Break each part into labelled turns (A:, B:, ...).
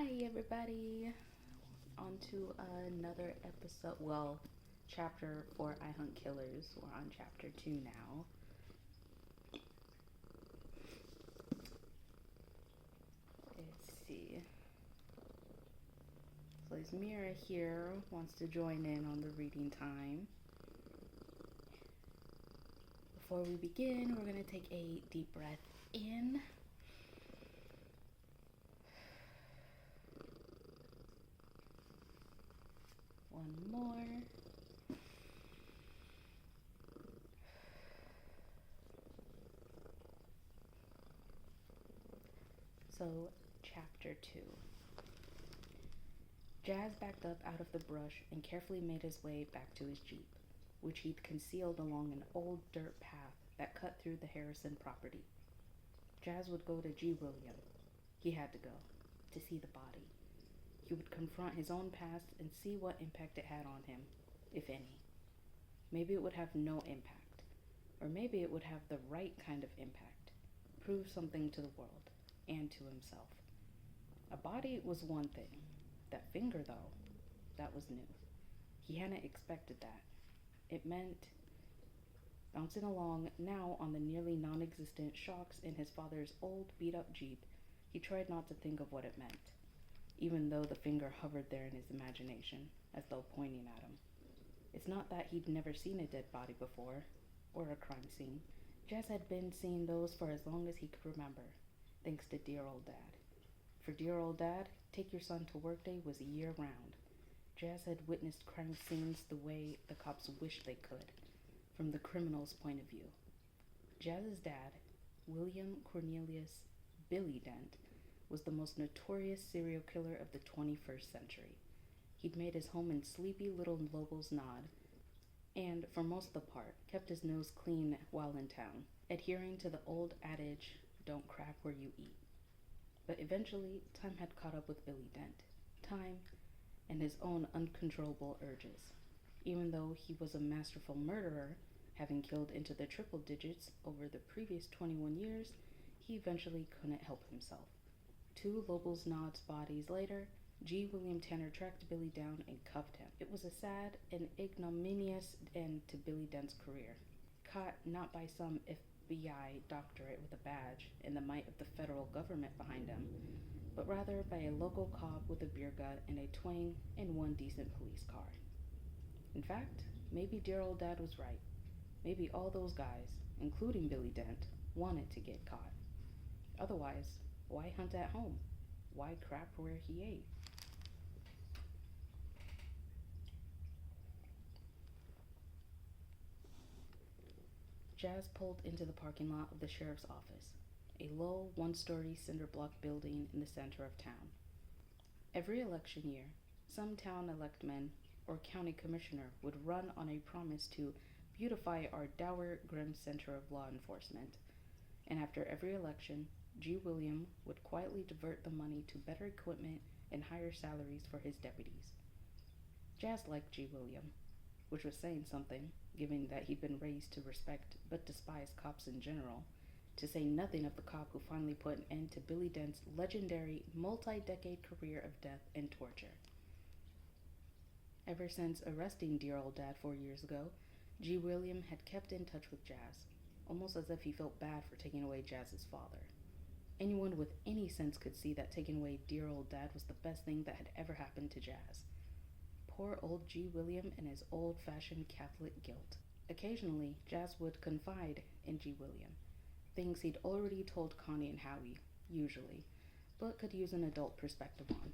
A: Hi everybody, on to another episode, chapter 4, I Hunt Killers. We're on chapter 2 now. Let's see. So there's Mira here, wants to join in on the reading time. Before we begin, we're going to take a deep breath in. One more. So, chapter 2. Jazz backed up out of the brush and carefully made his way back to his Jeep, which he'd concealed along an old dirt path that cut through the Harrison property. Jazz would go to G. William. He had to go, to see the body. He would confront his own past and see what impact it had on him, if any. Maybe it would have no impact, or maybe it would have the right kind of impact, prove something to the world, and to himself. A body was one thing. That finger, though, that was new. He hadn't expected that. It meant bouncing along now on the nearly non-existent shocks in his father's old beat-up Jeep. He tried not to think of what it meant, even though the finger hovered there in his imagination, as though pointing at him. It's not that he'd never seen a dead body before, or a crime scene. Jazz had been seeing those for as long as he could remember, thanks to dear old Dad. For dear old Dad, Take Your Son to Work Day was year-round. Jazz had witnessed crime scenes the way the cops wished they could, from the criminal's point of view. Jazz's dad, William Cornelius Billy Dent, was the most notorious serial killer of the 21st century. He'd made his home in sleepy little Lobel's Nod, and, for most of the part, kept his nose clean while in town, adhering to the old adage, don't crap where you eat. But eventually, time had caught up with Billy Dent. Time and his own uncontrollable urges. Even though he was a masterful murderer, having killed into the triple digits over the previous 21 years, he eventually couldn't help himself. 2 Lobel's Nods bodies later, G. William Tanner tracked Billy down and cuffed him. It was a sad and ignominious end to Billy Dent's career. Caught not by some FBI doctorate with a badge and the might of the federal government behind him, but rather by a local cop with a beer gut and a twang and one decent police car. In fact, maybe dear old Dad was right. Maybe all those guys, including Billy Dent, wanted to get caught. Otherwise, why hunt at home? Why crap where he ate? Jazz pulled into the parking lot of the sheriff's office, a low, one-story cinder block building in the center of town. Every election year, some town electman or county commissioner would run on a promise to beautify our dour, grim center of law enforcement. And after every election, G. William would quietly divert the money to better equipment and higher salaries for his deputies. Jazz liked G. William, which was saying something, given that he'd been raised to respect but despise cops in general, to say nothing of the cop who finally put an end to Billy Dent's legendary multi-decade career of death and torture. Ever since arresting dear old Dad 4 years ago, G. William had kept in touch with Jazz, almost as if he felt bad for taking away Jazz's father. Anyone with any sense could see that taking away dear old Dad was the best thing that had ever happened to Jazz. Poor old G. William and his old-fashioned Catholic guilt. Occasionally, Jazz would confide in G. William, things he'd already told Connie and Howie, usually, but could use an adult perspective on.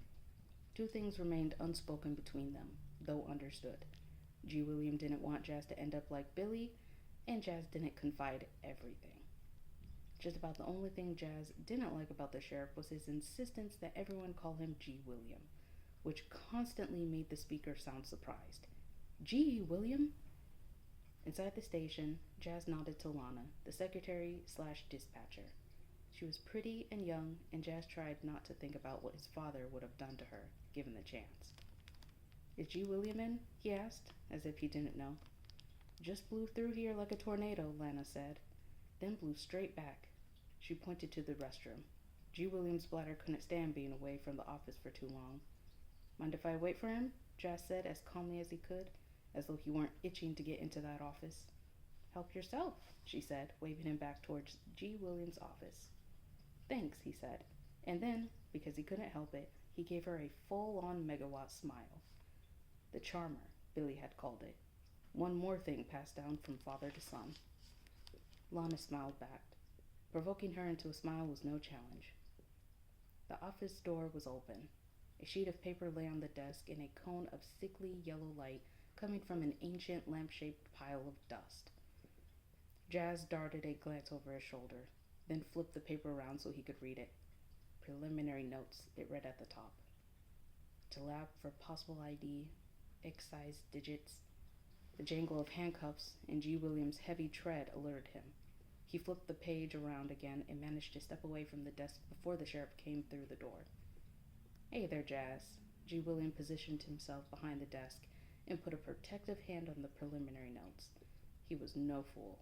A: 2 things remained unspoken between them, though understood. G. William didn't want Jazz to end up like Billy, and Jazz didn't confide everything. Just about the only thing Jazz didn't like about the sheriff was his insistence that everyone call him G. William, which constantly made the speaker sound surprised. G. William? Inside the station, Jazz nodded to Lana, the secretary/dispatcher. She was pretty and young, and Jazz tried not to think about what his father would have done to her, given the chance. Is G. William in? He asked, as if he didn't know. Just blew through here like a tornado, Lana said, then blew straight back. She pointed to the restroom. G. Williams' bladder couldn't stand being away from the office for too long. Mind if I wait for him? Jas said as calmly as he could, as though he weren't itching to get into that office. Help yourself, she said, waving him back towards G. Williams' office. Thanks, he said, and then, because he couldn't help it, he gave her a full-on megawatt smile. The charmer, Billy had called it. One more thing passed down from father to son. Lana smiled back. Provoking her into a smile was no challenge. The office door was open. A sheet of paper lay on the desk in a cone of sickly yellow light coming from an ancient lamp-shaped pile of dust. Jas darted a glance over his shoulder, then flipped the paper around so he could read it. Preliminary notes, it read at the top. To lab for possible ID, excise digits. The jangle of handcuffs and G. Williams' heavy tread alerted him. He flipped the page around again and managed to step away from the desk before the sheriff came through the door. Hey there, Jas. G. Williams positioned himself behind the desk and put a protective hand on the preliminary notes. He was no fool.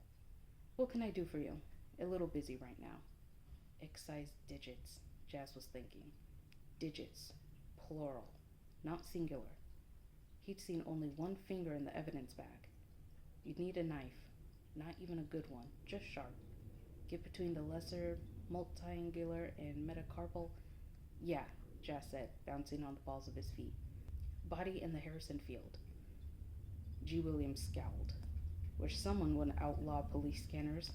A: What can I do for you? A little busy right now. Excise digits, Jas was thinking. Digits, plural, not singular. He'd seen only one finger in the evidence bag. You'd need a knife, not even a good one, just sharp. Get between the lesser, multiangular, and metacarpal. Yeah, Jas said, bouncing on the balls of his feet. Body in the Harrison field. G. Williams scowled. Wish someone would outlaw police scanners.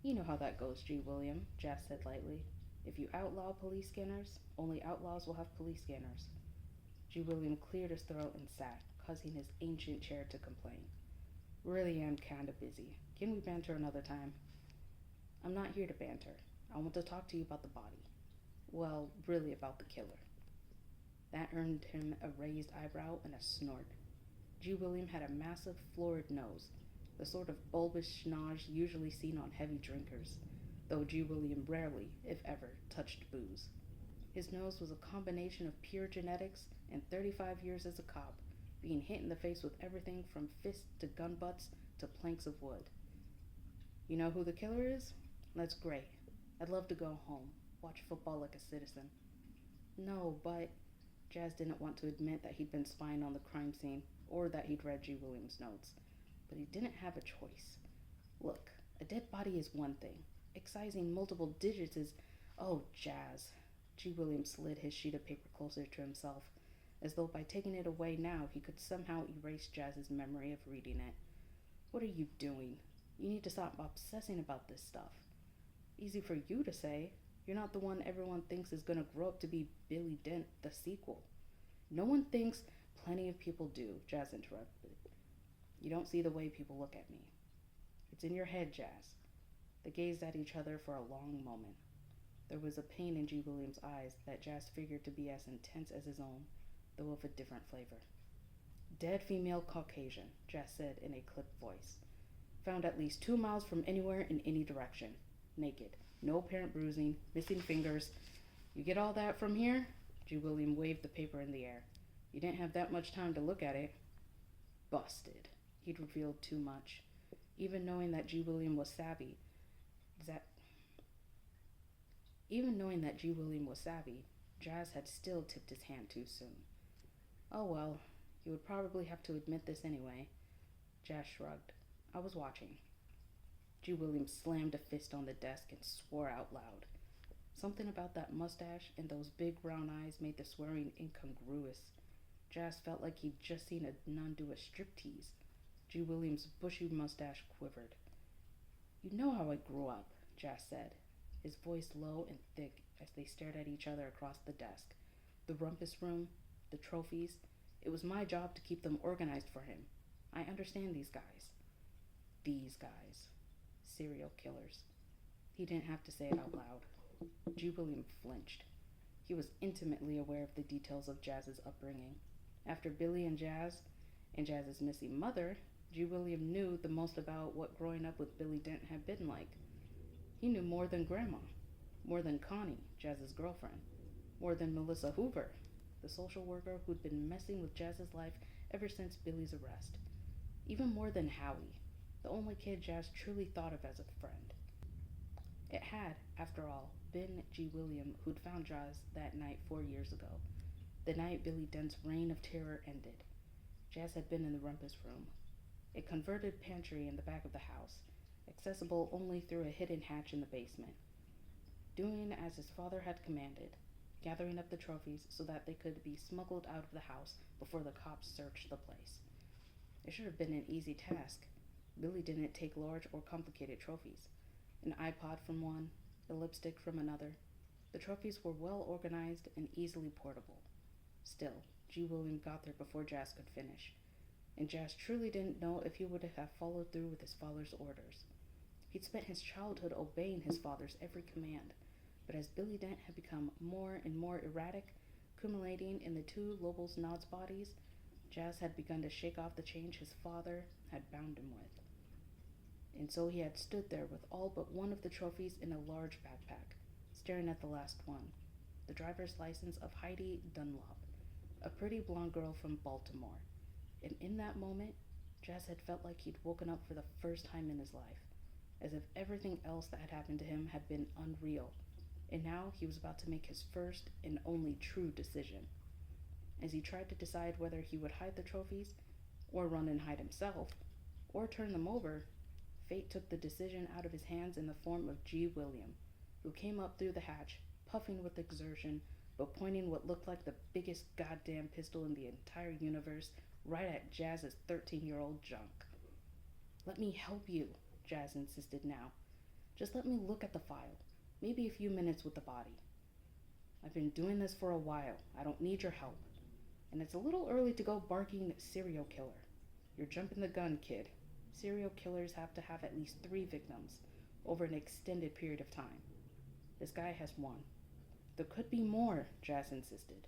A: You know how that goes, G. William, Jas said lightly. If you outlaw police scanners, only outlaws will have police scanners. G. William cleared his throat and sat, causing his ancient chair to complain. Really am kinda busy. Can we banter another time? I'm not here to banter. I want to talk to you about the body. Well, really about the killer. That earned him a raised eyebrow and a snort. G. William had a massive, florid nose, the sort of bulbous schnoz usually seen on heavy drinkers, though G. William rarely, if ever, touched booze. His nose was a combination of pure genetics and 35 years as a cop, being hit in the face with everything from fists to gun butts to planks of wood. You know who the killer is? That's great. I'd love to go home, watch football like a citizen. No, but Jas didn't want to admit that he'd been spying on the crime scene or that he'd read G. Williams' notes, but he didn't have a choice. Look, a dead body is one thing. Excising multiple digits is... Oh, Jas. G. Williams slid his sheet of paper closer to himself, as though by taking it away now he could somehow erase Jas's memory of reading it. What are you doing? You need to stop obsessing about this stuff. Easy for you to say. You're not the one everyone thinks is gonna grow up to be Billy Dent, the sequel. No one thinks. Plenty of people do, Jas interrupted. You don't see the way people look at me. It's in your head, Jas. They gazed at each other for a long moment. There was a pain in G. Williams' eyes that Jas figured to be as intense as his own, though of a different flavor. Dead female Caucasian, Jas said in a clipped voice. Found at least 2 miles from anywhere in any direction. Naked. No apparent bruising. Missing fingers. You get all that from here? G. William waved the paper in the air. You didn't have that much time to look at it. Busted. He'd revealed too much. Even knowing that G. William was savvy, Jas had still tipped his hand too soon. Oh well, you would probably have to admit this anyway. Jas shrugged. I was watching. G. William slammed a fist on the desk and swore out loud. Something about that mustache and those big brown eyes made the swearing incongruous. Jas felt like he'd just seen a nun do a striptease. G. William's bushy mustache quivered. You know how I grew up, Jas said, his voice low and thick as they stared at each other across the desk. The rumpus room, the trophies. It was my job to keep them organized for him. I understand these guys. These guys. Serial killers. He didn't have to say it out loud. G. William flinched. He was intimately aware of the details of Jas's upbringing. After Billy and Jas's missing mother, G. William knew the most about what growing up with Billy Dent had been like. He knew more than Grandma, more than Connie, Jas's girlfriend, more than Melissa Hoover, the social worker who'd been messing with Jas's life ever since Billy's arrest. Even more than Howie, the only kid Jas truly thought of as a friend. It had, after all, been G. William who'd found Jazz that night 4 years ago, the night Billy Dent's reign of terror ended. Jazz had been in the rumpus room, a converted pantry in the back of the house, accessible only through a hidden hatch in the basement, doing as his father had commanded, gathering up the trophies so that they could be smuggled out of the house before the cops searched the place. It should have been an easy task. Billy didn't take large or complicated trophies. An iPod from one, a lipstick from another. The trophies were well organized and easily portable. Still, G. William got there before Jazz could finish, and Jazz truly didn't know if he would have followed through with his father's orders. He'd spent his childhood obeying his father's every command, but as Billy Dent had become more and more erratic, accumulating in the two Lobel's Nods bodies, Jazz had begun to shake off the chains his father had bound him with. And so he had stood there with all but one of the trophies in a large backpack, staring at the last one, the driver's license of Heidi Dunlop, a pretty blonde girl from Baltimore. And in that moment, Jazz had felt like he'd woken up for the first time in his life, as if everything else that had happened to him had been unreal, and now he was about to make his first and only true decision. As he tried to decide whether he would hide the trophies, or run and hide himself, or turn them over, fate took the decision out of his hands in the form of G. William, who came up through the hatch, puffing with exertion, but pointing what looked like the biggest goddamn pistol in the entire universe right at Jazz's 13-year-old junk. "Let me help you," Jazz insisted now. "Just let me look at the file. Maybe a few minutes with the body. I've been doing this for a while. I don't need your help. And it's a little early to go barking serial killer. You're jumping the gun, kid. Serial killers have to have at least 3 victims over an extended period of time. This guy has 1. There could be more," Jazz insisted.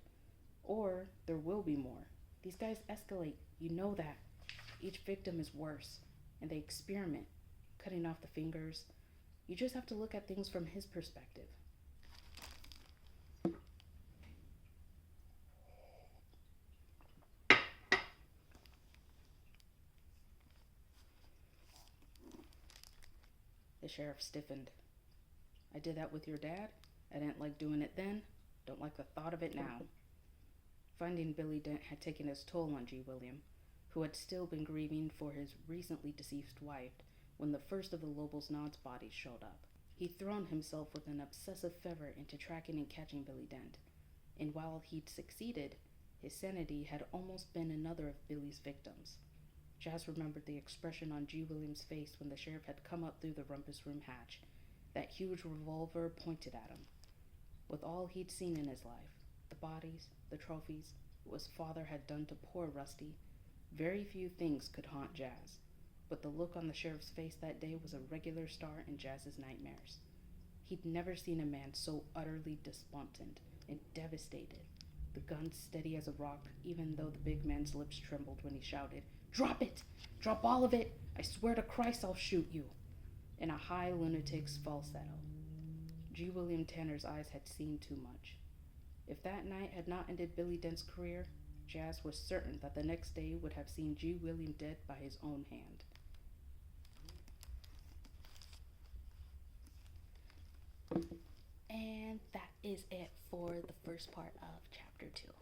A: "Or there will be more. These guys escalate. You know that. Each victim is worse, and they experiment, cutting off the fingers. You just have to look at things from his perspective." The sheriff stiffened. "I did that with your dad. I didn't like doing it then. Don't like the thought of it now." Finding Billy Dent had taken its toll on G. William, who had still been grieving for his recently deceased wife when the first of the Lobel's Nods bodies showed up. He'd thrown himself with an obsessive fervor into tracking and catching Billy Dent, and while he'd succeeded, his sanity had almost been another of Billy's victims. Jazz remembered the expression on G. William's face when the sheriff had come up through the rumpus room hatch, that huge revolver pointed at him. With all he'd seen in his life, the bodies, the trophies, what his father had done to poor Rusty, very few things could haunt Jazz, but the look on the sheriff's face that day was a regular star in Jazz's nightmares. He'd never seen a man so utterly despondent and devastated, the gun steady as a rock, even though the big man's lips trembled when he shouted, "Drop it! Drop all of it! I swear to Christ I'll shoot you!" in a high lunatic's falsetto. G. William Tanner's eyes had seen too much. If that night had not ended Billy Dent's career, Jazz was certain that the next day would have seen G. William dead by his own hand. And that is it for the first part of chapter 2.